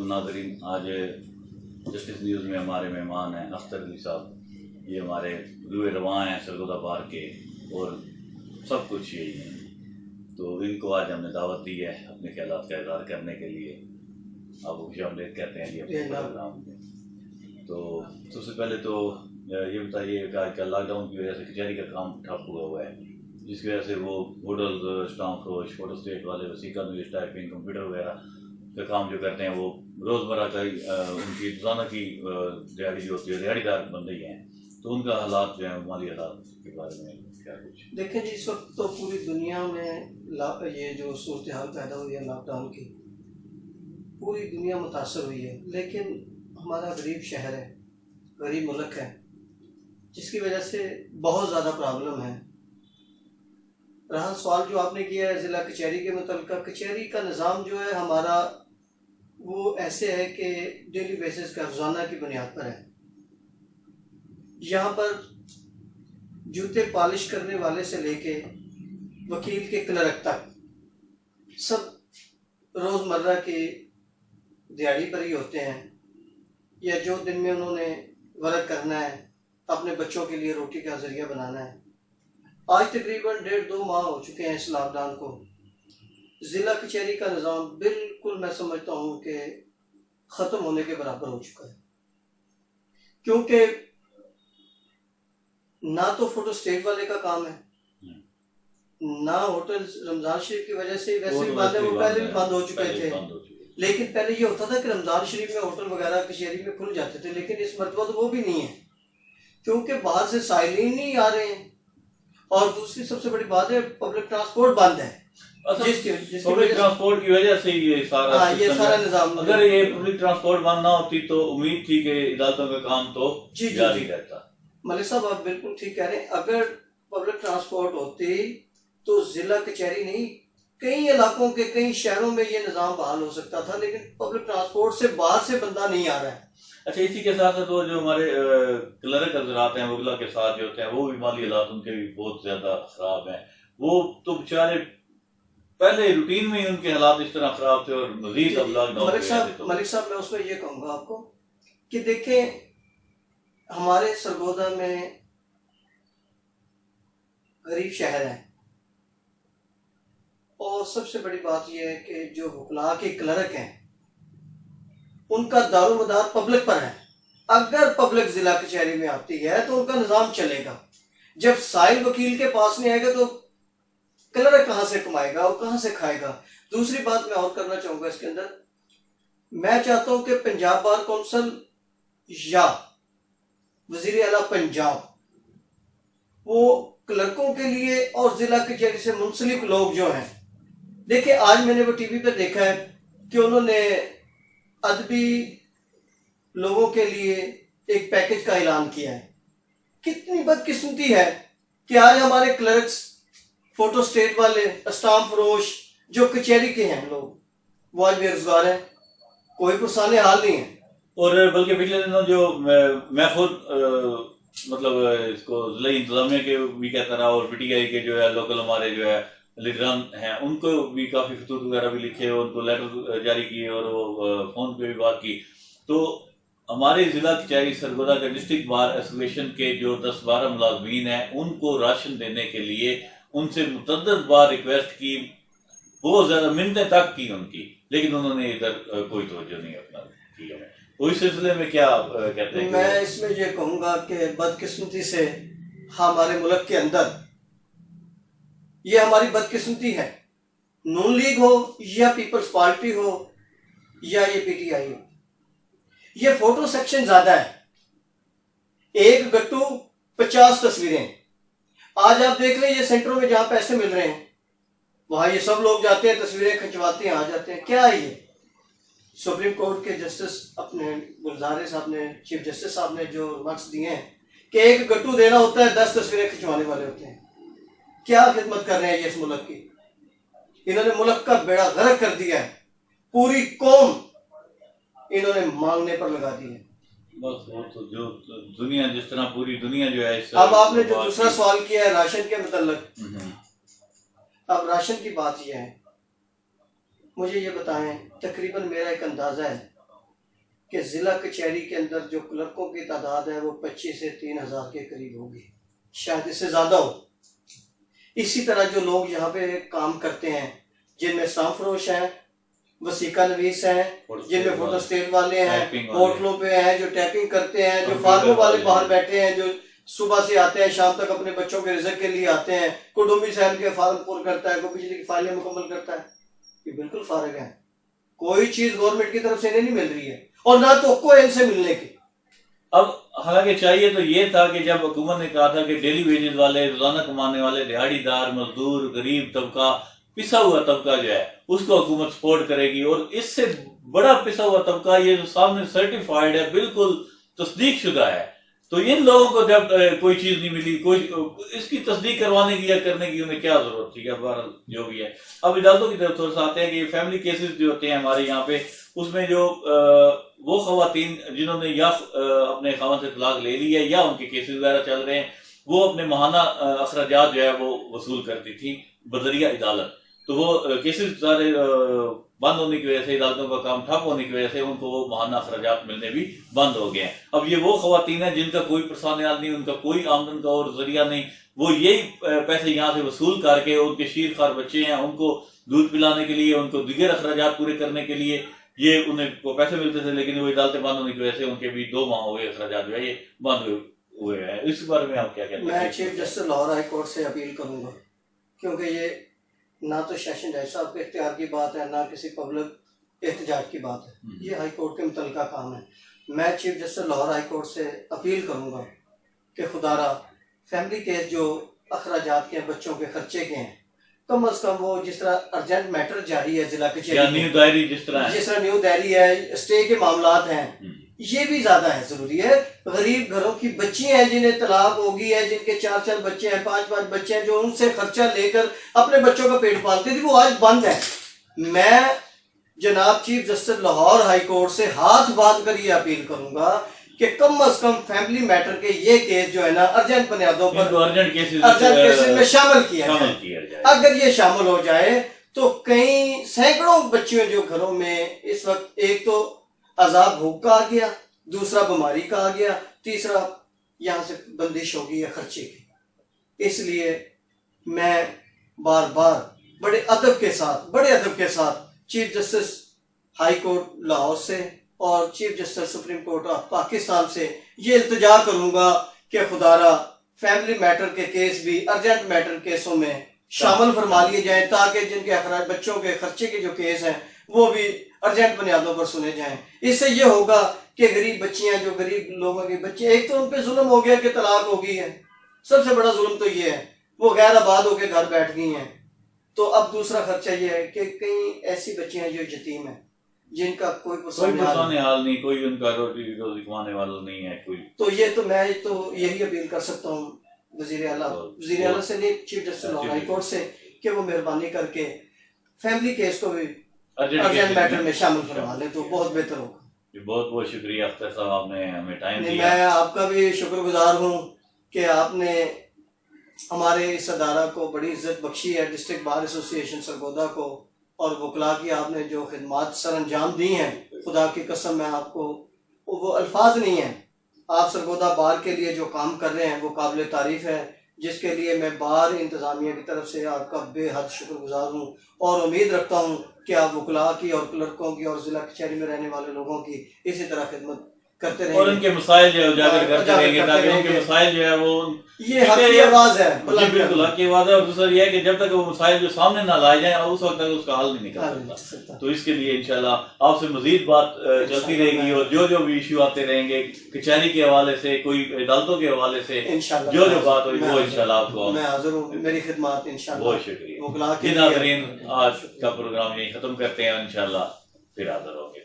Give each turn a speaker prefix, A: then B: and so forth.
A: ناظرین، آج justice news میں ہمارے مہمان ہیں اختر علی صاحب. یہ ہمارے روئے رواں ہیں سرگودا پارک کے اور سب کچھ یہی ہیں. تو ان کو آج ہم نے دعوت دی ہے اپنے خیالات کا اظہار کرنے کے لیے. آپ کو خوش آمدید کہتے ہیں جی اپنے پروگرام میں. تو سب سے پہلے تو یہ بتائیے کہ آج کل لاک ڈاؤن کی وجہ سے کچہری کا کام ٹھپ ہوا ہے، جس کی وجہ سے وہ ہوٹل، اسٹامپ فروش، فوٹو اسٹیٹ والے، وسیقہ نویس، ٹائپنگ، کمپیوٹر وغیرہ کا کام جو کرتے ہیں وہ روزمرہ کا ان کی روزانہ کی دیہڑی جو ہوتی ہے دیہڑی دار بندے ہی ہیں. تو ان کا حالات جو ہیں مالی حالات کے بارے میں کیا کچھ
B: دیکھیں جی، اس وقت تو پوری دنیا میں یہ جو صورتحال پیدا ہوئی ہے لاک ڈاؤن کی، پوری دنیا متاثر ہوئی ہے. لیکن ہمارا غریب شہر ہے، غریب ملک ہے، جس کی وجہ سے بہت زیادہ پرابلم ہے. رہا سوال جو آپ نے کیا ہے ضلع کچہری کے متعلقہ، کچہری کا نظام جو ہے ہمارا وہ ایسے ہے کہ ڈیلی بیسس کا روزانہ کی بنیاد پر ہے. یہاں پر جوتے پالش کرنے والے سے لے کے وکیل کے کلرک تک سب روزمرہ کی دیہڑی پر ہی ہوتے ہیں، یا جو دن میں انہوں نے ورک کرنا ہے، اپنے بچوں کے لیے روٹی کا ذریعہ بنانا ہے. آج تقریباً 1.5-2 ماہ ہو چکے ہیں اس لاک ڈاؤن کو. ضلع کچہری کا نظام بالکل میں سمجھتا ہوں کہ ختم ہونے کے برابر ہو چکا ہے، کیونکہ نہ تو فوٹو اسٹیٹ والے کا کام ہے، نہ ہوٹل رمضان شریف کی وجہ سے ویسے بھی بند ہے، وہ پہلے بھی بند ہو چکے تھے. لیکن پہلے یہ ہوتا تھا کہ رمضان شریف میں ہوٹل وغیرہ کچہری میں کھل جاتے تھے، لیکن اس مرتبہ تو وہ بھی نہیں ہے، کیونکہ باہر سے سائلین نہیں آ رہے ہیں. اور دوسری سب سے بڑی بات ہے پبلک ٹرانسپورٹ بند ہے،
A: پبلک ٹرانسپورٹ کی وجہ سے یہ سارا
B: نظام.
A: اگر یہ پبلک ٹرانسپورٹ بند نہ ہوتی تو امید تھی کہ عدالتوں کا کام تو جاری رہتا.
B: ملک صاحب آپ بالکل ٹھیک کہہ رہے ہیں. اگر پبلک ٹرانسپورٹ ہوتی تو ضلع کچہری نہیں، کئی علاقوں کے کئی شہروں میں یہ نظام بحال ہو سکتا تھا، لیکن پبلک ٹرانسپورٹ سے باہر سے بندہ نہیں آ رہا ہے.
A: اچھا، اسی کے ساتھ ساتھ وہ جو ہمارے کلرک حضرات ہیں وکلا کے ساتھ جو ہوتے ہیں وہ بھی مالی حالات ان کے بھی بہت زیادہ خراب ہیں. وہ تو بیچارے پہلے روٹین میں ہی ان کے حالات اس طرح خراب تھے اور مزید اب لاک ڈاؤن.
B: ملک صاحب میں اس میں یہ کہوں گا آپ کو کہ دیکھیں ہمارے سرگودا میں غریب شہر ہے، اور سب سے بڑی بات یہ ہے کہ جو وکلا کے کلرک ہیں ان کا دار و مدار پبلک پر ہے. اگر پبلک ضلع کچہری میں آتی ہے تو ان کا نظام چلے گا. جب سائل وکیل کے پاس نہیں آئے گا تو کلرک کہاں سے کمائے گا اور کہاں سے کھائے گا. دوسری بات میں اور کرنا چاہوں گا اس کے اندر، میں چاہتا ہوں کہ پنجاب بار کونسل یا وزیر اعلیٰ پنجاب وہ کلرکوں کے لیے اور ضلع کچہری سے منسلک لوگ جو ہیں، دیکھیں آج میں نے وہ ٹی وی پہ دیکھا ہے کہ انہوں نے ادبی لوگوں کے لیے ایک پیکج کا اعلان کیا ہے. کتنی بدقسمتی ہے کہ آج ہمارے کلرکس، فوٹو اسٹیٹ والے، اسٹامپ فروش جو کچہری کے ہیں لوگ، وہ آج بے روزگار ہیں، کوئی پرسان حال نہیں ہے. اور
A: بلکہ پچھلے دنوں جو میں خود مطلب اس کو ضلع انتظامیہ کے بھی کہتا رہا اور پی ٹی آئی کے جو ہے لوکل ہمارے جو ہے لیڈران ہیں ان کو بھی کافی خطوط وغیرہ بھی لکھے، ان کو لیٹر جاری کیے اور وہ فون پہ بھی بات کی. تو ہمارے ضلع کچہری سرگودا کے ڈسٹرکٹ بار ایسوسیشن کے جو 10-12 ملازمین ہیں ان کو راشن دینے کے لیے ان سے متعدد بار ریکویسٹ کی، بہت زیادہ منتیں تک کی ان کی، لیکن انہوں نے ادھر کوئی توجہ نہیں اپنا کی. اس سلسلے میں کیا کہتے ہیں؟
B: میں اس میں یہ کہوں گا کہ بدقسمتی سے ہمارے ملک کے اندر یہ ہماری بدقسمتی ہے، نون لیگ ہو یا پیپلز پارٹی ہو یا یہ پی ٹی آئی ہو، یہ فوٹو سیکشن زیادہ ہے. ایک گٹو 50 تصویریں. آج آپ دیکھ لیں یہ سینٹروں میں جہاں پیسے مل رہے ہیں وہاں یہ سب لوگ جاتے ہیں، تصویریں کھنچواتے ہیں، آ جاتے ہیں. کیا ہے یہ؟ سپریم کورٹ کے جسٹس اپنے گلزارے صاحب نے، چیف جسٹس صاحب نے جو ریمارکس دیے ہیں کہ ایک گٹو دینا ہوتا ہے 10 تصویریں کھنچوانے والے ہوتے ہیں. کیا خدمت کر رہے ہیں یہ اس ملک کی؟ انہوں نے ملک کا بیڑا غرق کر دیا ہے، پوری قوم انہوں نے مانگنے پر لگا دی ہے.
A: بس وہ تو جو دنیا جس طرح پوری دنیا جو ہے.
B: اب آپ نے جو دوسرا سوال کیا ہے راشن کے متعلق، اب راشن کی بات یہ ہے، مجھے یہ بتائیں، تقریباً میرا ایک اندازہ ہے کہ ضلع کچہری کے اندر جو کلرکوں کی تعداد ہے وہ 25 سے 3,000 کے قریب ہوگی، شاید اس سے زیادہ ہو۔ اسی طرح جو لوگ یہاں پہ کام کرتے ہیں جن میں اسٹامپ فروش ہیں، وسیقہ نویس ہیں، جن میں فوٹو اسٹیٹ والے ہیں، ہوٹلوں پہ ہیں جو ٹیپنگ کرتے ہیں، جو فارموں والے باہر بیٹھے ہیں جو صبح سے آتے ہیں شام تک اپنے بچوں کے رزق کے لیے آتے ہیں، کوئی ڈومیسائل کے فارم پور کرتا ہے، کوئی بجلی کی فائلیں مکمل کرتا ہے، یہ بالکل فارغ ہیں، کوئی چیز گورنمنٹ کی طرف سے انہیں نہیں مل رہی ہے اور نہ تو کوئی ان سے ملنے کی۔
A: اب حالانکہ چاہیے تو یہ تھا کہ جب حکومت نے کہا تھا کہ ڈیلی ویجز والے، روزانہ کمانے والے، دیہڑی دار، مزدور، غریب طبقہ، پسا ہوا طبقہ جو ہے اس کو حکومت سپورٹ کرے گی، اور اس سے بڑا پسا ہوا طبقہ یہ جو سامنے سرٹیفائیڈ ہے، بالکل تصدیق شدہ ہے، تو ان لوگوں کو جب کوئی چیز نہیں ملی، کوئی اس کی تصدیق کروانے کی یا کرنے کی انہیں کیا ضرورت تھی؟ بہرحال جو بھی ہے، اب عدالتوں کی طرف تھوڑا سا آتے ہیں کہ یہ فیملی کیسز جو ہوتے ہیں ہمارے یہاں پہ، اس میں جو وہ خواتین جنہوں نے یا اپنے خاوند سے طلاق لے لی ہے یا ان کے کیسز وغیرہ چل رہے ہیں، وہ اپنے ماہانہ اخراجات جو ہے وہ وصول کرتی تھی بذریعہ عدالت، تو وہ کیسز سارے بند ہونے کی وجہ سے، عدالتوں کا کام ٹھپ ہونے کی وجہ سے ان کو وہ ماہانہ اخراجات ملنے بھی بند ہو گئے ہیں۔ اب یہ وہ خواتین ہیں جن کا کوئی پرسانیال نہیں، ان کا کوئی آمدن کا اور ذریعہ نہیں، وہ یہی پیسے یہاں سے وصول کر کے، ان کے شیر خوار بچے ہیں ان کو دودھ پلانے کے لیے، ان کو دیگر اخراجات پورے کرنے کے لیے یہ انہیں وہ پیسے ملتے تھے، لیکن وہ عدالتیں بند ہونے کی وجہ سے ان کے بھی 2 ماہ ہو گئے اخراجات جو ہے یہ بند ہوئے ہیں۔ اس بارے میں آپ کیا کہتے ہیں؟
B: میں chief justice Lahore high court سے اپیل کروں گا، کیونکہ یہ نہ تو سیشن جج صاحب کے اختیار کی بات ہے، نہ کسی پبلک احتجاج کی بات ہے، یہ ہائی کورٹ کے متعلقہ کام ہے۔ میں chief justice Lahore high court سے اپیل کروں گا کہ خدا را فیملی کیس جو اخراجات کے ہیں، بچوں کے خرچے کے ہیں، کم از کم وہ جس طرح ارجنٹ میٹر جاری ہے ضلع کچہری،
A: نیو دائری جس طرح
B: نیو دائری ہے، اسٹے کے معاملات ہیں، یہ بھی زیادہ ہے، ضروری ہے۔ غریب گھروں کی بچی ہیں جنہیں طلاق ہوگی ہے، جن کے 4 بچے ہیں، 5 بچے ہیں، جو ان سے خرچہ لے کر اپنے بچوں کا پیٹ پالتی تھی، وہ آج بند ہے۔ میں جناب chief justice Lahore high court سے ہاتھ باندھ کر یہ اپیل کروں گا کہ کم از کم فیملی میٹر کے یہ کیس جو ہے نا ارجنٹ بنیادوں پر ارجنٹ کیسز میں شامل کیا جائے۔ اگر یہ شامل ہو جائے تو کئی سینکڑوں بچیوں جو گھروں میں اس وقت، ایک تو عذاب بھوک کا آ گیا، دوسرا بیماری کا آ گیا، تیسرا یہاں سے بندش ہو گئی ہے خرچے کی۔ اس لیے میں بار بار بڑے ادب کے ساتھ chief justice high court Lahore سے اور chief justice supreme court of Pakistan سے یہ التجا کروں گا کہ خدا را فیملی میٹر کے کیس بھی ارجنٹ میٹر کیسوں میں شامل فرما لیے جائیں، تاکہ جن کے بچوں کے خرچے کے جو کیس ہیں وہ بھی ارجنٹ بنیادوں پر سنے جائیں۔ اس سے یہ ہوگا کہ غریب بچیاں، جو غریب لوگوں کی بچیاں، ایک تو ان پہ ظلم ہو گیا کہ طلاق ہو گئی ہے، سب سے بڑا ظلم تو یہ ہے، وہ غیر آباد ہو کے گھر بیٹھ گئی ہیں، تو اب دوسرا خرچہ یہ ہے کہ کئی ایسی بچیاں جو یتیم ہیں، جن کا کوئی
A: پرسانیال حال نہیں، کوئی ان کا روزی کمانے والا نہیں ہے کوئی،
B: تو یہ تو میں تو یہی اپیل کر سکتا ہوں وزیر اعلیٰ سے نہیں، chief justice Lahore high court سے، کہ وہ مہربانی کر کے فیملی کیس کو بھی ارجنٹ میٹر میں شامل فرما لیں تو بہت بہتر ہوگا۔
A: بہت بہت شکریہ اختر صاحب، آپ نے ہمیں ٹائم دیا۔
B: میں آپ کا بھی شکر گزار ہوں کہ آپ نے ہمارے اس ادارہ کو بڑی عزت بخشی ہے، ڈسٹرکٹ بار ایسوسی ایشن سرگودا کو، اور وکلا کی آپ نے جو خدمات سر انجام دی ہیں، خدا کی قسم میں آپ کو وہ الفاظ نہیں ہیں، آپ سرگودا بار کے لیے جو کام کر رہے ہیں وہ قابل تعریف ہے، جس کے لیے میں بار انتظامیہ کی طرف سے آپ کا بے حد شکر گزار ہوں، اور امید رکھتا ہوں کہ آپ وکلا کی اور کلرکوں کی اور ضلع کچہری میں رہنے والے لوگوں کی اسی طرح خدمت کرتے رہیں
A: اور ان کے مسائل جو ہے اجاگر کرتے رہیں گے، تاکہ ان کے مسائل جو ہے وہ
B: یہ حق کی آواز ہے،
A: جی بالکل حق کی آواز ہے، اور دوسرا یہ ہے کہ جب تک وہ مسائل جو سامنے نہ لائے جائیں اس وقت تک اس کا حل نہیں نکل سکتا، تو اس کے لیے انشاءاللہ آپ سے مزید بات چلتی رہے گی، اور جو بھی ایشو آتے رہیں گے کچہری کے حوالے سے، کوئی عدالتوں کے حوالے سے، جو بات ہوئی وہ انشاءاللہ آپ کو
B: میں حاضر ہوں، میری خدمات انشاءاللہ۔
A: بہت شکریہ جی ناظرین، آج کا پروگرام یہی ختم کرتے ہیں، انشاءاللہ پھر حاضر ہوں گے۔